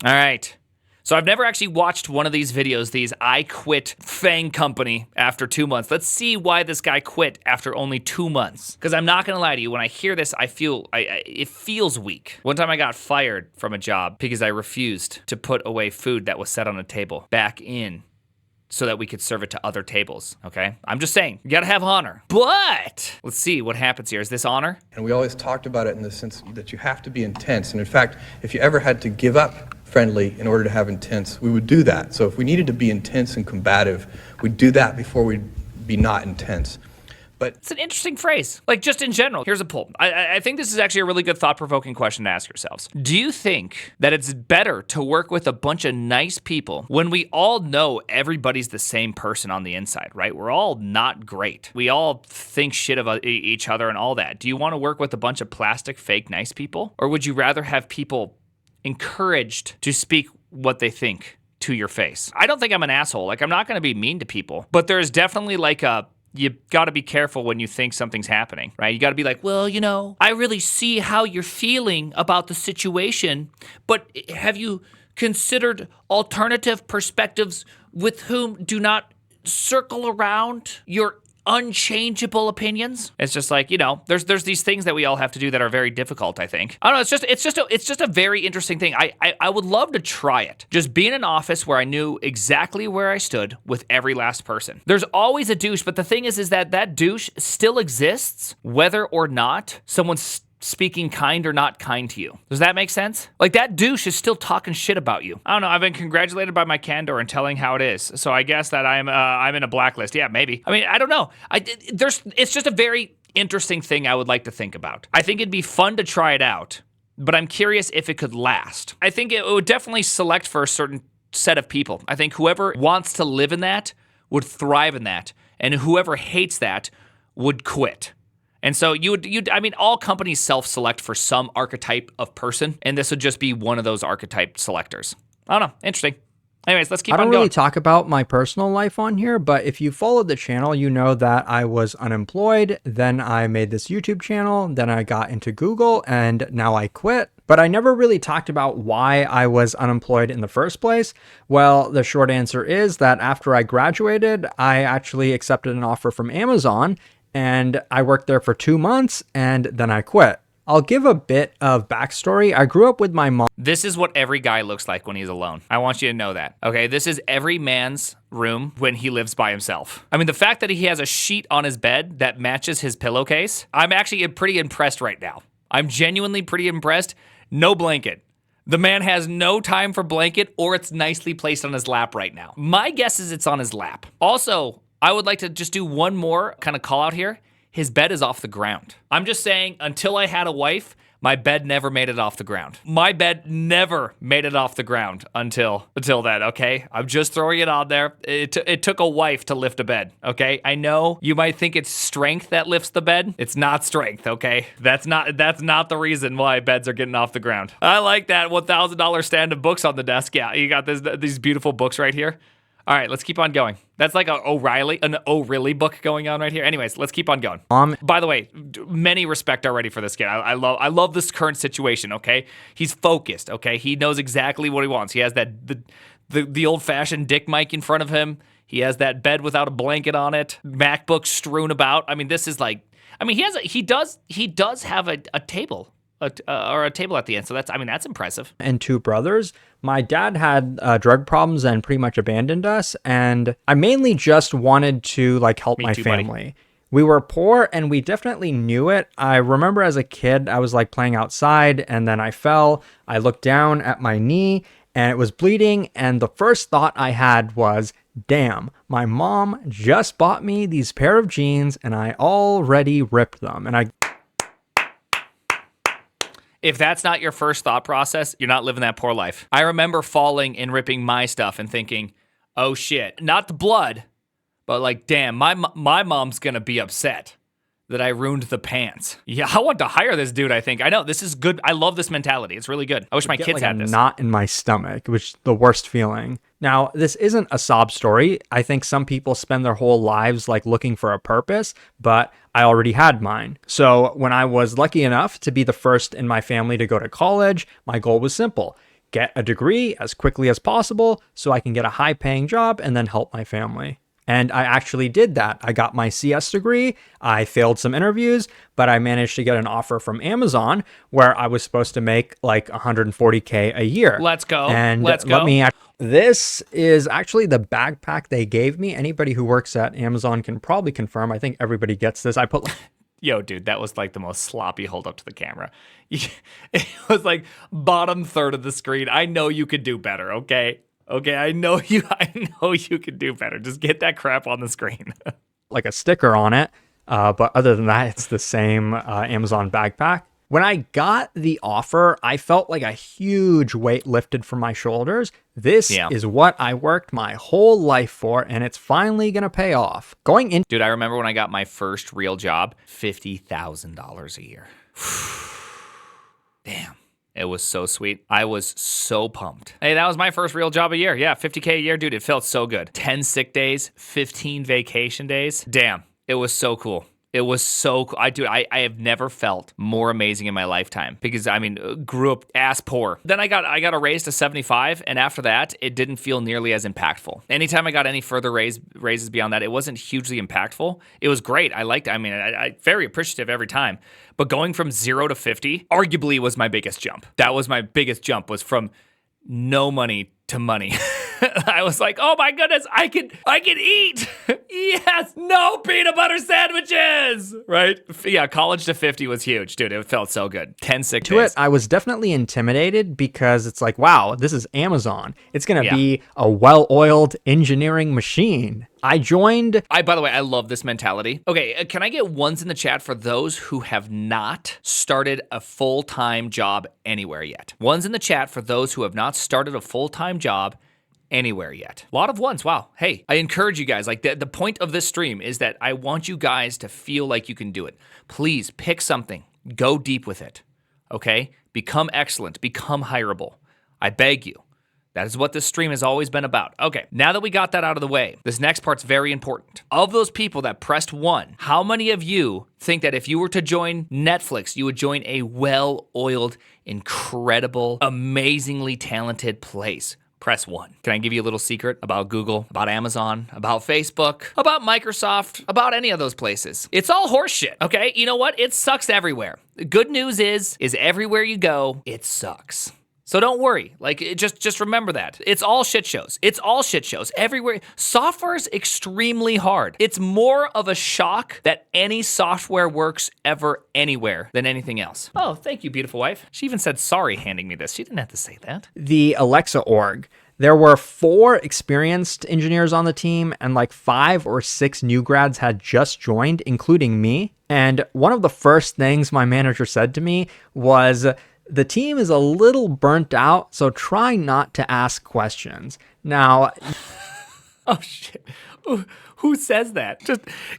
All right. So I've never actually watched one of these videos, these I quit FANG company after 2 months. Let's see why this guy quit after only 2 months. Because I'm not going to lie to you, when I hear this, it feels weak. One time I got fired from a job because I refused to put away food that was set on a table back in so that we could serve it to other tables, okay? I'm just saying, you gotta have honor. But let's see what happens here. Is this honor? And we always talked about it in the sense that you have to be intense. And in fact, if you ever had to give up friendly in order to have intense, we would do that. So if we needed to be intense and combative, we'd do that before we'd be not intense. But it's an interesting phrase, like just in general. Here's a poll. I think this is actually a really good thought-provoking question to ask yourselves. Do you think that it's better to work with a bunch of nice people when we all know everybody's the same person on the inside, right? We're all not great. We all think shit of each other and all that. Do you want to work with a bunch of plastic, fake, nice people? Or would you rather have people encouraged to speak what they think to your face? I don't think I'm an asshole. Like, I'm not going to be mean to people, but there's definitely like you got to be careful when you think something's happening, right? You got to be like, well, you know, I really see how you're feeling about the situation, but have you considered alternative perspectives with whom do not circle around your unchangeable opinions? It's just like, you know, there's these things that we all have to do that are very difficult, I think. I don't know, it's just a very interesting thing. I would love to try it. Just be in an office where I knew exactly where I stood with every last person. There's always a douche, but the thing is that douche still exists whether or not someone's speaking kind or not kind to you. Does that make sense? Like, that douche is still talking shit about you. I don't know. I've been congratulated by my candor and telling how it is. So I guess that I'm in a blacklist. Yeah, maybe. I mean, I don't know. It's just a very interesting thing I would like to think about. I think it'd be fun to try it out, but I'm curious if it could last. I think it would definitely select for a certain set of people. I think whoever wants to live in that would thrive in that, and whoever hates that would quit. And so I mean, all companies self-select for some archetype of person, and this would just be one of those archetype selectors. I don't know. Interesting. Anyways, let's keep on going. I don't really talk about my personal life on here, but if you followed the channel, you know that I was unemployed. Then I made this YouTube channel. Then I got into Google, and now I quit. But I never really talked about why I was unemployed in the first place. Well, the short answer is that after I graduated, I actually accepted an offer from Amazon, and I worked there for 2 months, and then I quit. I'll give a bit of backstory. I grew up with my mom. This is what every guy looks like when he's alone. I want you to know that, okay? This is every man's room when he lives by himself. I mean, the fact that he has a sheet on his bed that matches his pillowcase, I'm actually pretty impressed right now. I'm genuinely pretty impressed. No blanket. The man has no time for blanket, or it's nicely placed on his lap right now. My guess is it's on his lap. Also, I would like to just do one more kind of call out here. His bed is off the ground. I'm just saying, until I had a wife, my bed never made it off the ground. My bed never made it off the ground until then, okay? I'm just throwing it on there. It took a wife to lift a bed, okay? I know you might think it's strength that lifts the bed. It's not strength, okay? That's not the reason why beds are getting off the ground. I like that $1,000 stand of books on the desk. Yeah, you got these beautiful books right here. All right, let's keep on going. That's like an O'Reilly book going on right here. Anyways, let's keep on going. By the way, many respect already for this kid. I love this current situation, okay? He's focused, okay? He knows exactly what he wants. He has the old-fashioned dick mic in front of him. He has that bed without a blanket on it. MacBook strewn about. I mean, this is like, I mean, he does have a table. Or a table at the end. So that's impressive. And 2 brothers. My dad had drug problems and pretty much abandoned us. And I mainly just wanted to help my family. Buddy. We were poor and we definitely knew it. I remember as a kid, I was playing outside and then I fell. I looked down at my knee and it was bleeding. And the first thought I had was, damn, my mom just bought me these pair of jeans and I already ripped them. And if that's not your first thought process, you're not living that poor life. I remember falling and ripping my stuff and thinking, oh shit, not the blood, but damn, my mom's gonna be upset that I ruined the pants. Yeah, I want to hire this dude, I think. I know, this is good. I love this mentality. It's really good. I wish my kids had this. Knot in my stomach, which is the worst feeling. Now, this isn't a sob story. I think some people spend their whole lives looking for a purpose, but I already had mine. So when I was lucky enough to be the first in my family to go to college, my goal was simple. get a degree as quickly as possible so I can get a high paying job and then help my family. And I actually did that. I got my CS degree. I failed some interviews, but I managed to get an offer from Amazon where I was supposed to make like 140K a year. Let's go. And Let's go. This is actually the backpack they gave me. Anybody who works at Amazon can probably confirm. I think everybody gets this. I put like, Yo, dude, that was like the most sloppy hold up to the camera. It was like bottom third of the screen. I know you could do better, okay? Okay, I know you could do better. Just get that crap on the screen. like a sticker on it. But other than that, it's the same Amazon backpack. When I got the offer, I felt like a huge weight lifted from my shoulders. This is what I worked my whole life for, and it's finally going to pay off. Dude, I remember when I got my first real job, $50,000 a year. Damn. It was so sweet. I was so pumped. Hey, that was my first real job a year. Yeah, $50K a year, dude. It felt so good. 10 sick days, 15 vacation days. Damn, it was so cool. It was so cool. I have never felt more amazing in my lifetime because, I mean, grew up ass poor. Then I got a raise to 75, and after that, it didn't feel nearly as impactful. Anytime I got any further raises beyond that, it wasn't hugely impactful. It was great. I liked it. I mean, I very appreciative every time. But going from 0 to 50 arguably was my biggest jump. That was my biggest jump, was from no money to money. I was like, oh my goodness, I can eat. Yes, no peanut butter sandwiches, right? Yeah, college to 50 was huge, dude. It felt so good. 10 sick days. I was definitely intimidated because it's like, wow, this is Amazon. It's going to be a well-oiled engineering machine. I joined. By the way, I love this mentality. Okay, can I get ones in the chat for those who have not started a full-time job anywhere yet? Ones in the chat for those who have not started a full-time job anywhere yet. A lot of ones. Wow. Hey, I encourage you guys. Like the point of this stream is that I want you guys to feel like you can do it. Please pick something. Go deep with it. Okay? Become excellent. Become hireable. I beg you. That is what this stream has always been about. Okay, now that we got that out of the way, this next part's very important. Of those people that pressed 1, how many of you think that if you were to join Netflix, you would join a well-oiled, incredible, amazingly talented place? Press 1. Can I give you a little secret about Google, about Amazon, about Facebook, about Microsoft, about any of those places? It's all horseshit, okay? You know what? It sucks everywhere. The good news is everywhere you go, it sucks. So don't worry. Like, just remember that. It's all shit shows. It's all shit shows everywhere. Software is extremely hard. It's more of a shock that any software works ever anywhere than anything else. Oh, thank you, beautiful wife. She even said sorry handing me this. She didn't have to say that. The Alexa org. There were 4 experienced engineers on the team, and like 5 or 6 new grads had just joined, including me. And one of the first things my manager said to me was, the team is a little burnt out, so try not to ask questions. Now, oh shit. Who says that?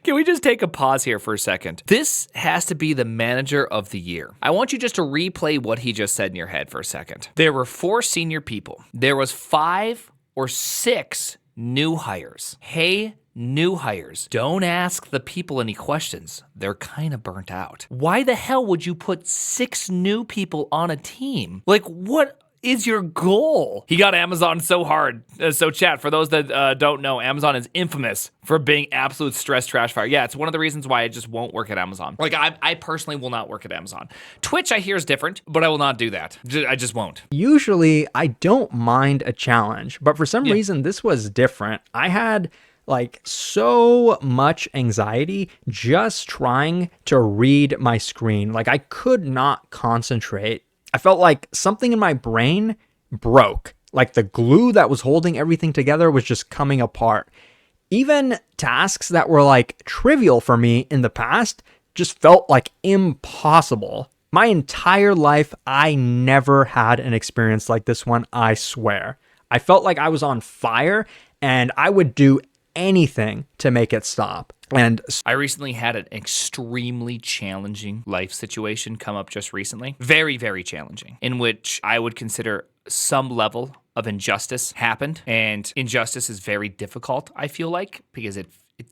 Can we just take a pause here for a second? This has to be the manager of the year. I want you just to replay what he just said in your head for a second. There were 4 senior people. There was 5 or 6 new hires. Hey, new hires, don't ask the people any questions. They're kind of burnt out. Why the hell would you put 6 new people on a team? Like, what is your goal? He got Amazon so hard. So chat, for those that don't know, Amazon is infamous for being absolute stress trash fire. Yeah, it's one of the reasons why I just won't work at Amazon. Like, I personally will not work at Amazon. Twitch, I hear, is different, but I will not do that. I just won't. Usually, I don't mind a challenge, but for some reason, this was different. I had like so much anxiety just trying to read my screen. Like, I could not concentrate. I felt like something in my brain broke. Like the glue that was holding everything together was just coming apart. Even tasks that were like trivial for me in the past just felt like impossible. My entire life, I never had an experience like this one, I swear. I felt like I was on fire and I would do anything to make it stop. And I recently had an extremely challenging life situation come up just recently. Very, very challenging, in which I would consider some level of injustice happened. And injustice is very difficult, I feel like, because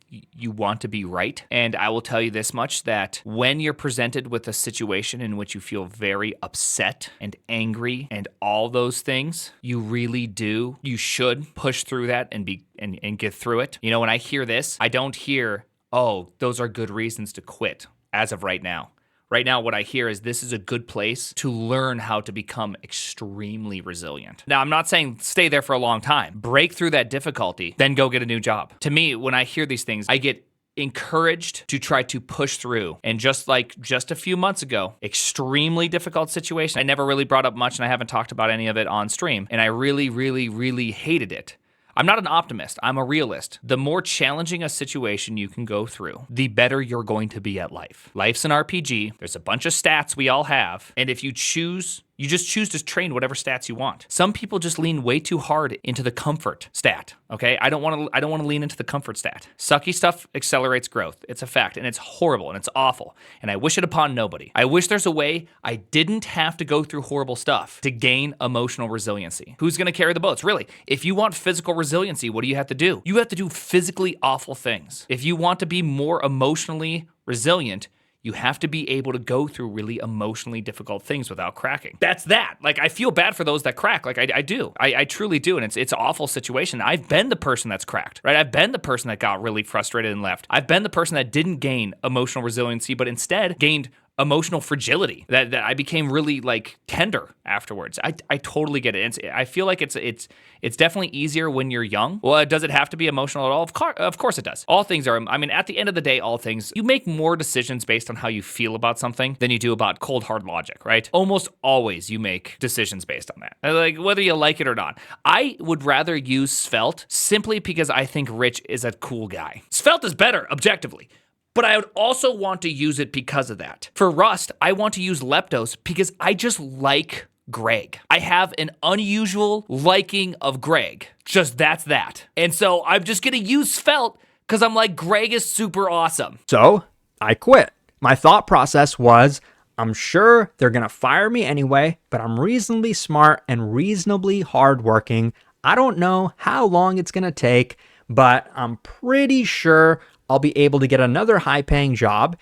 you want to be right. And I will tell you this much, that when you're presented with a situation in which you feel very upset and angry and all those things, you should push through that and get through it. You know, when I hear this, I don't hear, oh, those are good reasons to quit as of right now. Right now, what I hear is this is a good place to learn how to become extremely resilient. Now, I'm not saying stay there for a long time. Break through that difficulty, then go get a new job. To me, when I hear these things, I get encouraged to try to push through. And just a few months ago, extremely difficult situation. I never really brought up much, and I haven't talked about any of it on stream. And I really, really, really hated it. I'm not an optimist. I'm a realist. The more challenging a situation you can go through, the better you're going to be at life. Life's an RPG. There's a bunch of stats we all have. And if you just choose to train whatever stats you want. Some people just lean way too hard into the comfort stat, okay? I don't want to lean into the comfort stat. Sucky stuff accelerates growth. It's a fact, and it's horrible, and it's awful, and I wish it upon nobody. I wish there's a way I didn't have to go through horrible stuff to gain emotional resiliency. Who's going to carry the boats? Really, if you want physical resiliency, what do you have to do? You have to do physically awful things. If you want to be more emotionally resilient, you have to be able to go through really emotionally difficult things without cracking. That's that. Like, I feel bad for those that crack. Like, I do. I truly do. And it's an awful situation. I've been the person that's cracked, right? I've been the person that got really frustrated and left. I've been the person that didn't gain emotional resiliency, but instead gained emotional fragility, that I became really like tender afterwards. I totally get it. I feel like it's definitely easier when you're young. Well, does it have to be emotional at all? Of course it does. All things are, I mean, at the end of the day, you make more decisions based on how you feel about something than you do about cold, hard logic, right? Almost always you make decisions based on that. Like, whether you like it or not. I would rather use Svelte simply because I think Rich is a cool guy. Svelte is better, objectively. But I would also want to use it because of that. For Rust, I want to use Leptos because I just like Greg. I have an unusual liking of Greg. Just that's that. And so I'm just going to use Svelte because I'm like, Greg is super awesome. So I quit. My thought process was, I'm sure they're going to fire me anyway, but I'm reasonably smart and reasonably hardworking. I don't know how long it's going to take, but I'm pretty sure I'll be able to get another high-paying job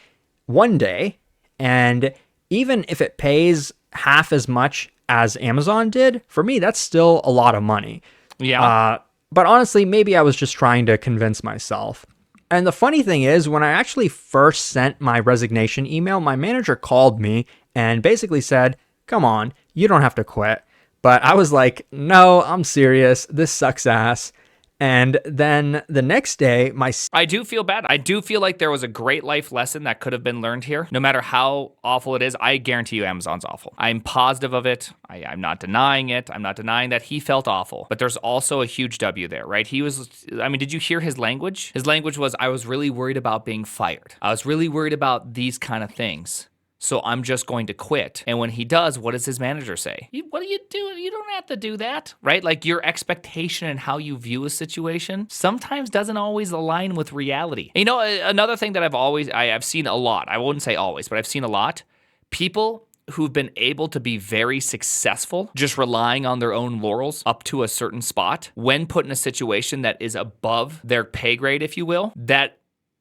one day, and even if it pays half as much as Amazon did, for me, that's still a lot of money. Yeah. But honestly, maybe I was just trying to convince myself. And the funny thing is, when I actually first sent my resignation email, my manager called me and basically said, come on, you don't have to quit. But I was like, no, I'm serious. This sucks ass. And then the next day, I do feel bad. I do feel like there was a great life lesson that could have been learned here. No matter how awful it is, I guarantee you Amazon's awful. I'm positive of it. I'm not denying it. I'm not denying that he felt awful. But there's also a huge W there, right? Did you hear his language? His language was, I was really worried about being fired. I was really worried about these kind of things. So I'm just going to quit. And when he does, what does his manager say? What are you doing? You don't have to do that, right? Like, your expectation and how you view a situation sometimes doesn't always align with reality. And another thing that I've seen a lot, I wouldn't say always, but I've seen a lot, people who've been able to be very successful just relying on their own laurels up to a certain spot, when put in a situation that is above their pay grade, if you will, that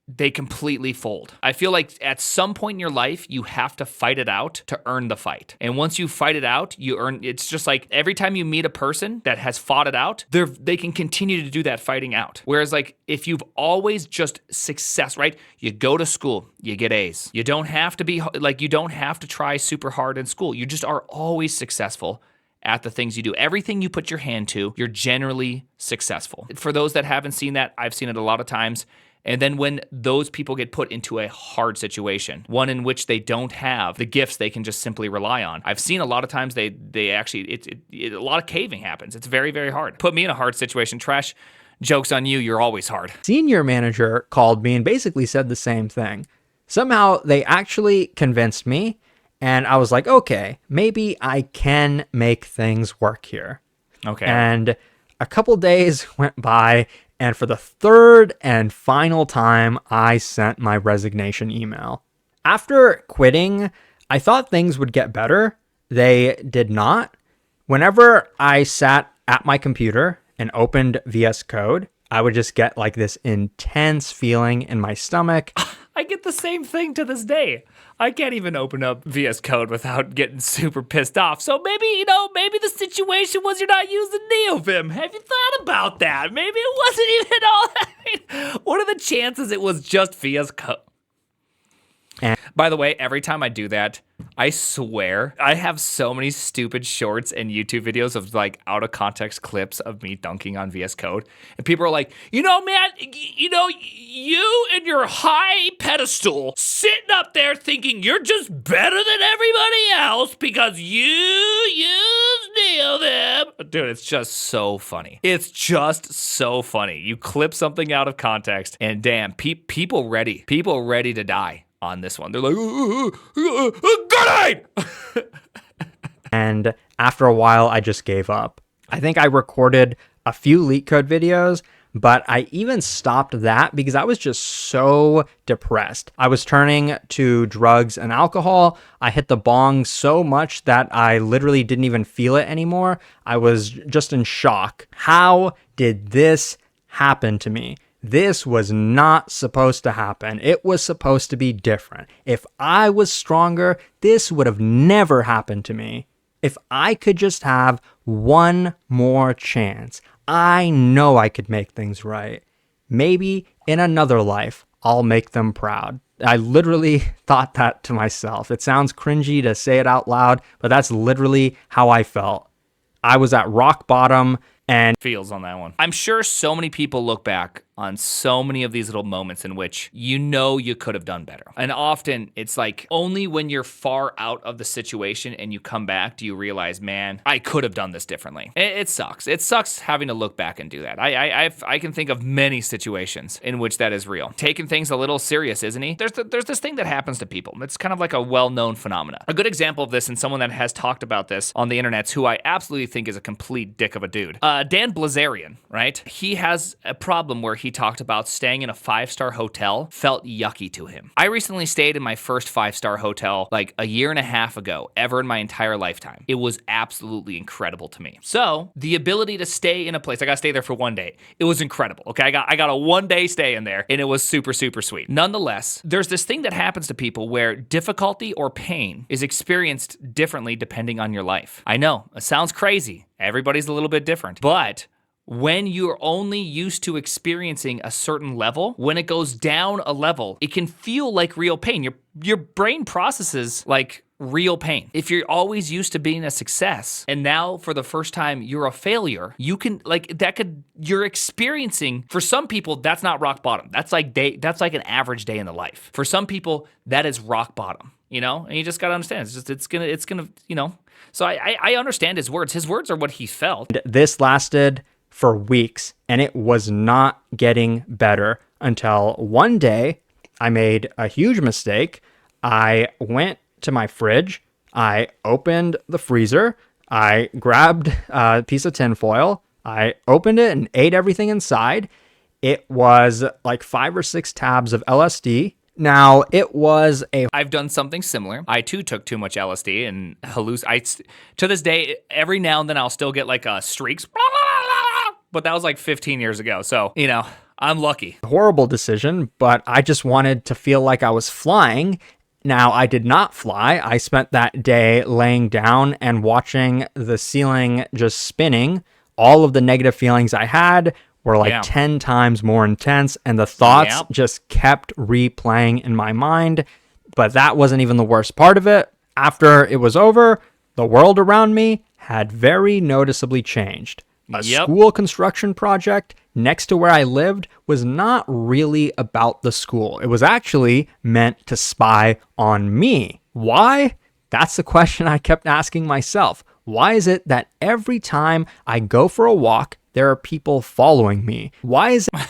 they completely fold. I feel like at some point in your life, you have to fight it out to earn the fight. And once you fight it out, you earn. It's just like every time you meet a person that has fought it out, they can continue to do that fighting out. Whereas, like, if you've always just success, right? You go to school, you get A's. You don't have to try super hard in school. You just are always successful at the things you do. Everything you put your hand to, you're generally successful. For those that haven't seen that, I've seen it a lot of times. And then when those people get put into a hard situation, one in which they don't have the gifts they can just simply rely on, I've seen a lot of times they actually, a lot of caving happens. It's very, very hard. Put me in a hard situation, Trash, joke's on you, you're always hard. Senior manager called me and basically said the same thing. Somehow they actually convinced me, and I was like, okay, maybe I can make things work here. Okay. And a couple days went by, and for the third and final time, I sent my resignation email. After quitting, I thought things would get better. They did not. Whenever I sat at my computer and opened VS Code, I would just get like this intense feeling in my stomach. I get the same thing to this day. I can't even open up VS Code without getting super pissed off. So maybe, maybe the situation was you're not using NeoVim. Have you thought about that? Maybe it wasn't even all that. What are the chances it was just VS Code? And by the way, every time I do that, I swear I have so many stupid shorts and YouTube videos of like out of context clips of me dunking on VS Code. And people are like, man, you and your high pedestal sitting up there thinking you're just better than everybody else because you use NeoVim. Dude, it's just so funny. It's just so funny. You clip something out of context and damn, people ready to die on this one. They're like, grenade! And after a while, I just gave up. I think I recorded a few LeetCode videos, but I even stopped that because I was just so depressed. I was turning to drugs and alcohol. I hit the bong so much that I literally didn't even feel it anymore. I was just in shock. How did this happen to me? This was not supposed to happen. It was supposed to be different. If I was stronger, this would have never happened to me. If I could just have one more chance, I know I could make things right. Maybe in another life, I'll make them proud. I literally thought that to myself. It sounds cringy to say it out loud, but that's literally how I felt. I was at rock bottom and feels on that one. I'm sure so many people look back on so many of these little moments in which you could have done better. And often it's like only when you're far out of the situation and you come back do you realize, man, I could have done this differently. It sucks. It sucks having to look back and do that. I can think of many situations in which that is real. Taking things a little serious, isn't he? There's this thing that happens to people. It's kind of like a well-known phenomenon. A good example of this, and someone that has talked about this on the internet, who I absolutely think is a complete dick of a dude. Dan Blazarian, right? He has a problem where he talked about staying in a 5-star hotel felt yucky to him. I recently stayed in my first 5-star hotel like a year and a half ago, ever in my entire lifetime. It was absolutely incredible to me. So the ability to stay in a place, I got to stay there for one day. It was incredible. Okay, I got a 1-day stay in there and it was super, super sweet. Nonetheless, there's this thing that happens to people where difficulty or pain is experienced differently depending on your life. I know, it sounds crazy. Everybody's a little bit different, but when you're only used to experiencing a certain level, when it goes down a level, it can feel like real pain. Your brain processes like real pain. If you're always used to being a success and now for the first time you're a failure, you're experiencing, for some people, that's not rock bottom. That's like an average day in the life. For some people, that is rock bottom, and you just gotta understand. It's gonna, So I understand his words. His words are what he felt. This lasted for weeks and it was not getting better until one day I made a huge mistake. I went to my fridge, I opened the freezer, I grabbed a piece of tinfoil, I opened it and ate everything inside. It was like 5 or 6 tabs of LSD. Now, it was I've done something similar. I too took too much LSD and to this day, every now and then I'll still get like streaks. But that was like 15 years ago. So, I'm lucky. Horrible decision, but I just wanted to feel like I was flying. Now, I did not fly. I spent that day laying down and watching the ceiling just spinning. All of the negative feelings I had were like 10 times more intense, and the thoughts just kept replaying in my mind. But that wasn't even the worst part of it. After it was over, the world around me had very noticeably changed. A school construction project next to where I lived was not really about the school. It was actually meant to spy on me. Why? That's the question I kept asking myself. Why is it that every time I go for a walk, there are people following me? Why is it?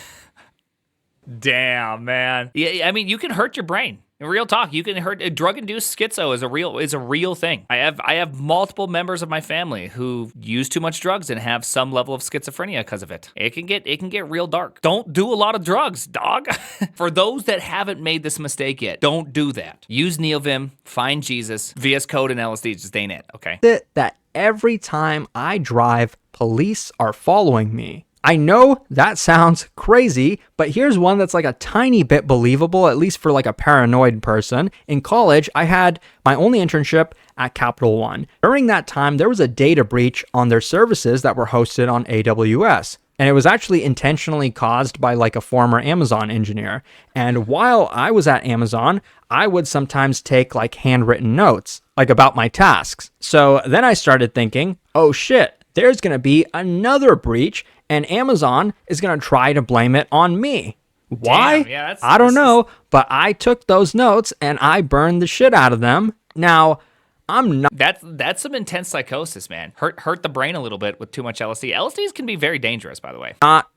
Damn, man. Yeah, I mean, you can hurt your brain. Real talk, you can hurt. Drug-induced schizo is a real thing. I have multiple members of my family who use too much drugs and have some level of schizophrenia because of it. It can get real dark. Don't do a lot of drugs, dog. For those that haven't made this mistake yet, don't do that. Use NeoVim, find Jesus, VS Code and LSD just ain't it. Okay. That every time I drive, police are following me. I know that sounds crazy, but here's one that's like a tiny bit believable, at least for like a paranoid person. In college, I had my only internship at Capital One. During that time, there was a data breach on their services that were hosted on AWS. And it was actually intentionally caused by like a former Amazon engineer. And while I was at Amazon, I would sometimes take like handwritten notes, like about my tasks. So then I started thinking, oh shit, there's going to be another breach and Amazon is going to try to blame it on me. Why? Damn, yeah, I don't know, but I took those notes and I burned the shit out of them. Now, I'm not That's some intense psychosis, man. Hurt the brain a little bit with too much LSD. LSDs can be very dangerous, by the way.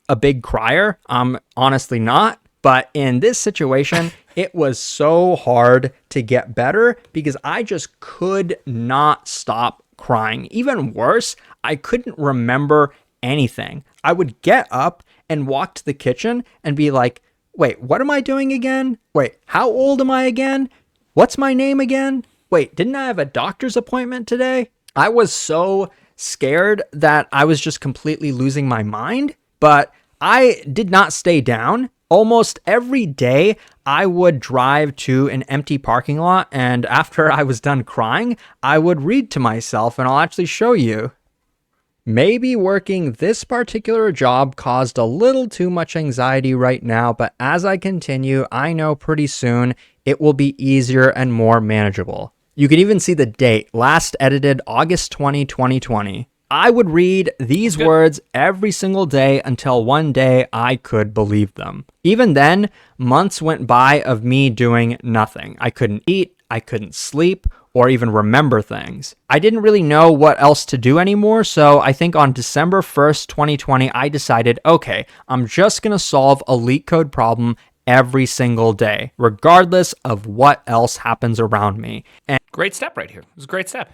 a big crier. I'm honestly not. But in this situation, it was so hard to get better because I just could not stop crying. Even worse, I couldn't remember anything. I would get up and walk to the kitchen and be like, wait, what am I doing again? Wait, how old am I again? What's my name again? Wait, didn't I have a doctor's appointment today? I was so scared that I was just completely losing my mind, but I did not stay down. Almost every day, I would drive to an empty parking lot, and after I was done crying, I would read to myself, and I'll actually show you. Maybe working this particular job caused a little too much anxiety right now, but as I continue, I know pretty soon it will be easier and more manageable. You can even see the date, last edited August 20, 2020. I would read these words every single day until one day I could believe them. Even then, months went by of me doing nothing. I couldn't eat, I couldn't sleep, or even remember things. I didn't really know what else to do anymore, so I think on December 1st, 2020, I decided, okay, I'm just gonna solve a leak code problem every single day, regardless of what else happens around me. And Great step right here. It was a great step.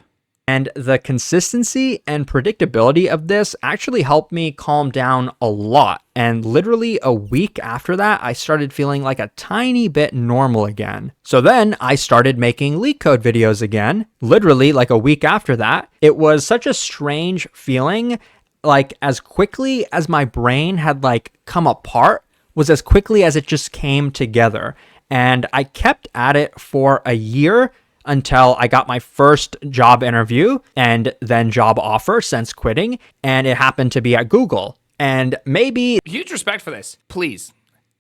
And the consistency and predictability of this actually helped me calm down a lot. And literally a week after that, I started feeling like a tiny bit normal again. So then I started making leak code videos again, literally like a week after that. It was such a strange feeling, like as quickly as my brain had like come apart was as quickly as it just came together. And I kept at it for a year until I got my first job interview and then job offer since quitting. And it happened to be at Google. And maybe Huge respect for this. Please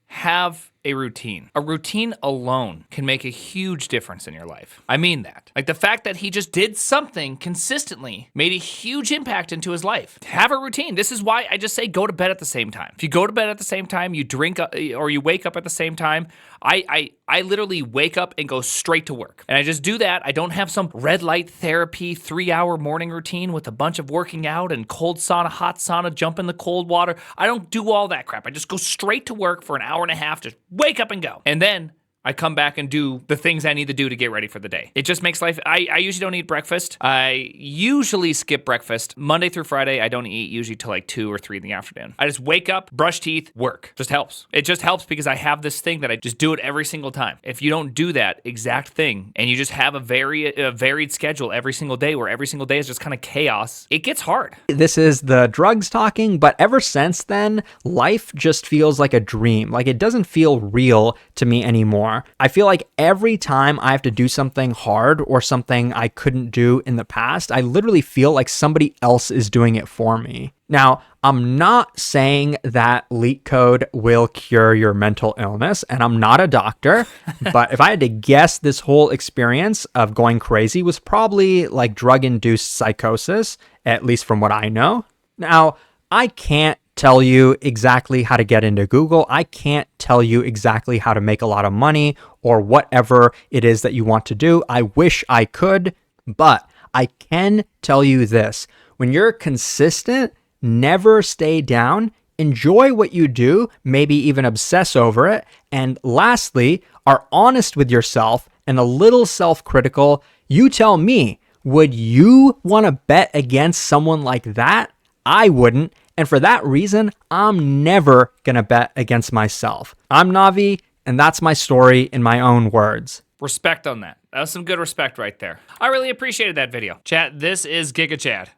have a routine. A routine alone can make a huge difference in your life. I mean that. Like the fact that he just did something consistently made a huge impact into his life. Have a routine. This is why I just say go to bed at the same time. If you go to bed at the same time, you drink or you wake up at the same time, I literally wake up and go straight to work. And I just do that. I don't have some red light therapy 3-hour morning routine with a bunch of working out and cold sauna, hot sauna, jump in the cold water. I don't do all that crap. I just go straight to work for an hour and a half, just wake up and go. And then I come back and do the things I need to do to get ready for the day. It just makes life, I usually don't eat breakfast. I usually skip breakfast. Monday through Friday, I don't eat usually till like 2 or 3 in the afternoon. I just wake up, brush teeth, work. Just helps. It just helps because I have this thing that I just do it every single time. If you don't do that exact thing and you just have a varied schedule every single day where every single day is just kind of chaos, it gets hard. this is the drugs talking, but ever since then, life just feels like a dream. Like it doesn't feel real to me anymore. I feel like every time I have to do something hard or something I couldn't do in the past, I literally feel like somebody else is doing it for me. Now, I'm not saying that leak code will cure your mental illness, and I'm not a doctor, but if I had to guess, this whole experience of going crazy was probably like drug-induced psychosis, at least from what I know. Now, I can't tell you exactly how to get into Google. I can't tell you exactly how to make a lot of money or whatever it is that you want to do. I wish I could, but I can tell you this. When you're consistent, never stay down, enjoy what you do, maybe even obsess over it, and lastly, are honest with yourself and a little self-critical. You tell me, would you want to bet against someone like that? I wouldn't. And for that reason, I'm never going to bet against myself. I'm Navi, and that's my story in my own words. Respect on that. That was some good respect right there. I really appreciated that video. Chat, this is Giga Chad.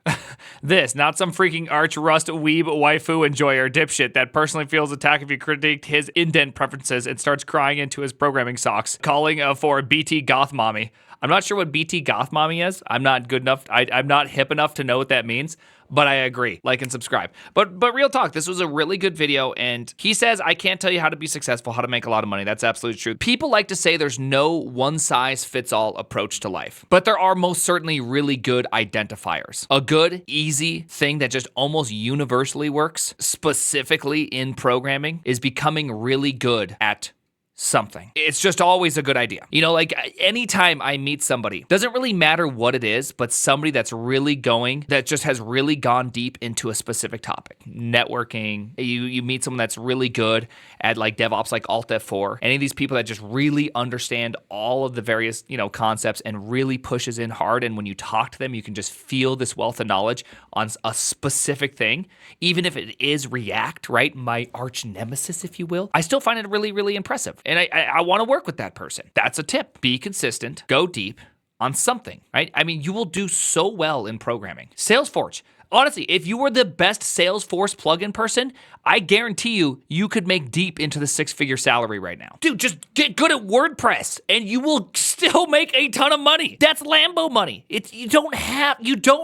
This, not some freaking arch rust weeb waifu enjoyer dipshit that personally feels attacked if you critique his indent preferences and starts crying into his programming socks, calling for BT goth mommy. I'm not sure what BT goth mommy is. I'm not good enough. I'm not hip enough to know what that means. But I agree. Like and subscribe. But real talk, this was a really good video. And he says, I can't tell you how to be successful, how to make a lot of money. That's absolutely true. People like to say there's no one-size-fits-all approach to life. But there are most certainly really good identifiers. A good, easy thing that just almost universally works, specifically in programming, is becoming really good at something. It's just always a good idea. You know, like anytime I meet somebody, doesn't really matter what it is, but somebody that's really that just has really gone deep into a specific topic. Networking, you meet someone that's really good at like DevOps, like Alt F4. Any of these people that just really understand all of the various, concepts and really pushes in hard. And when you talk to them, you can just feel this wealth of knowledge on a specific thing, even if it is React, right? My arch nemesis, if you will. I still find it really, really impressive. And I want to work with that person. That's a tip. Be consistent, go deep on something, right? I mean, you will do so well in programming. Salesforce. Honestly, if you were the best Salesforce plugin person, I guarantee you could make deep into the 6-figure salary right now. Dude, just get good at WordPress and you will still make a ton of money. That's Lambo money. You don't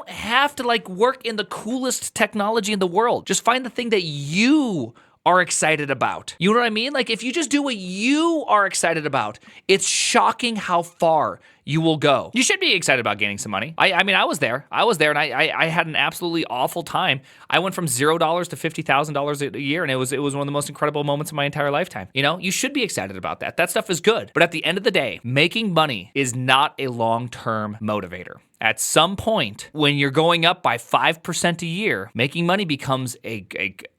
have to like work in the coolest technology in the world. Just find the thing that you are excited about. You know what I mean? Like if you just do what you are excited about, it's shocking how far you will go. You should be excited about gaining some money. I mean, I was there and I had an absolutely awful time. I went from $0 to $50,000 a year and it was one of the most incredible moments of my entire lifetime. You should be excited about that. That stuff is good. But at the end of the day, making money is not a long-term motivator. At some point, when you're going up by 5% a year, making money becomes a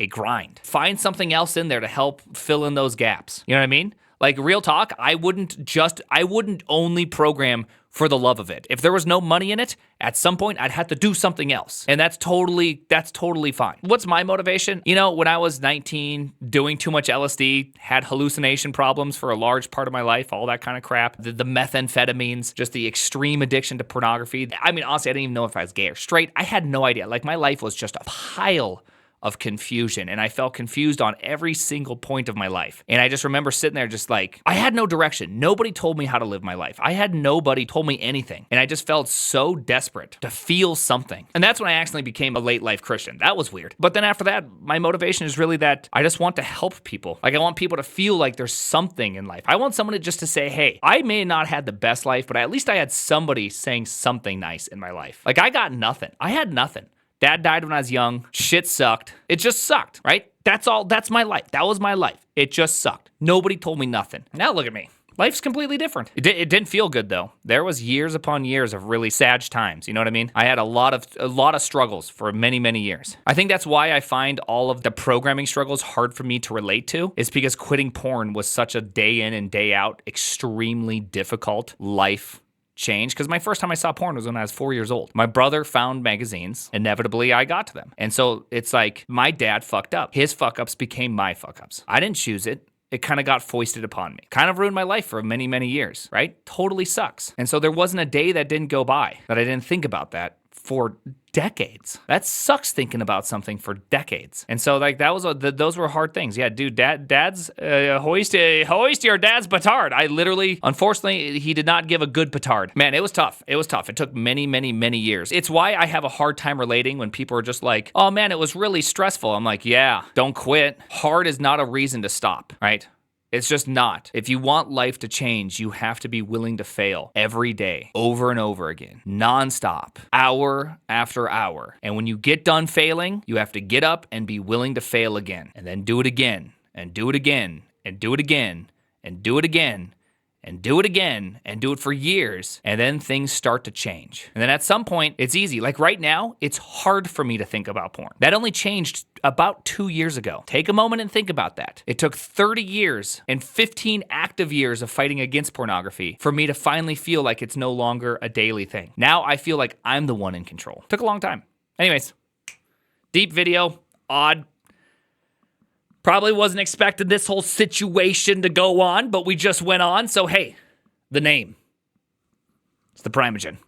grind. Find something else in there to help fill in those gaps. You know what I mean? Like real talk, I wouldn't only program for the love of it. If there was no money in it, at some point I'd have to do something else. And that's totally fine. What's my motivation? When I was 19, doing too much LSD, had hallucination problems for a large part of my life, all that kind of crap. The methamphetamines, just the extreme addiction to pornography. I mean, honestly, I didn't even know if I was gay or straight. I had no idea. Like my life was just a pile of confusion, and I felt confused on every single point of my life. And I just remember sitting there just like, I had no direction. Nobody told me how to live my life. I had nobody told me anything. And I just felt so desperate to feel something. And that's when I accidentally became a late life Christian. That was weird. But then after that, my motivation is really that I just want to help people. Like I want people to feel like there's something in life. I want someone to just to say, hey, I may not have the best life, but at least I had somebody saying something nice in my life. Like I got nothing. I had nothing. Dad died when I was young. Shit sucked. It just sucked, right? That's all. That's my life. That was my life. It just sucked. Nobody told me nothing. Now look at me. Life's completely different. It didn't feel good though. There was years upon years of really sad times. You know what I mean? I had a lot of struggles for many, many years. I think that's why I find all of the programming struggles hard for me to relate to. It's because quitting porn was such a day in and day out, extremely difficult life change, because my first time I saw porn was when I was 4 years old. My brother found magazines. Inevitably, I got to them. And so it's like my dad fucked up. His fuck ups became my fuck ups. I didn't choose it. It kind of got foisted upon me. Kind of ruined my life for many, many years, right? Totally sucks. And so there wasn't a day that didn't go by that I didn't think about that for decades. That sucks, thinking about something for decades. And so like that was those were hard things. Yeah, dude, dad's hoist your dad's petard. I literally, unfortunately, he did not give a good petard. Man, it was tough. It was tough. It took many, many, many years. It's why I have a hard time relating when people are just like, oh man, it was really stressful. I'm like, yeah, don't quit. Hard is not a reason to stop, right? It's just not. If you want life to change, you have to be willing to fail every day, over and over again, nonstop, hour after hour. And when you get done failing, you have to get up and be willing to fail again, and then do it again, and do it again, and do it again, and do it again, and do it again, and do it for years, and then things start to change. And then at some point, it's easy. Like right now, it's hard for me to think about porn. That only changed about 2 years ago. Take a moment and think about that. It took 30 years and 15 active years of fighting against pornography for me to finally feel like it's no longer a daily thing. Now I feel like I'm the one in control. Took a long time. Anyways, deep video, odd. Probably wasn't expecting this whole situation to go on, but we just went on. So hey, The name. It's the Primogen.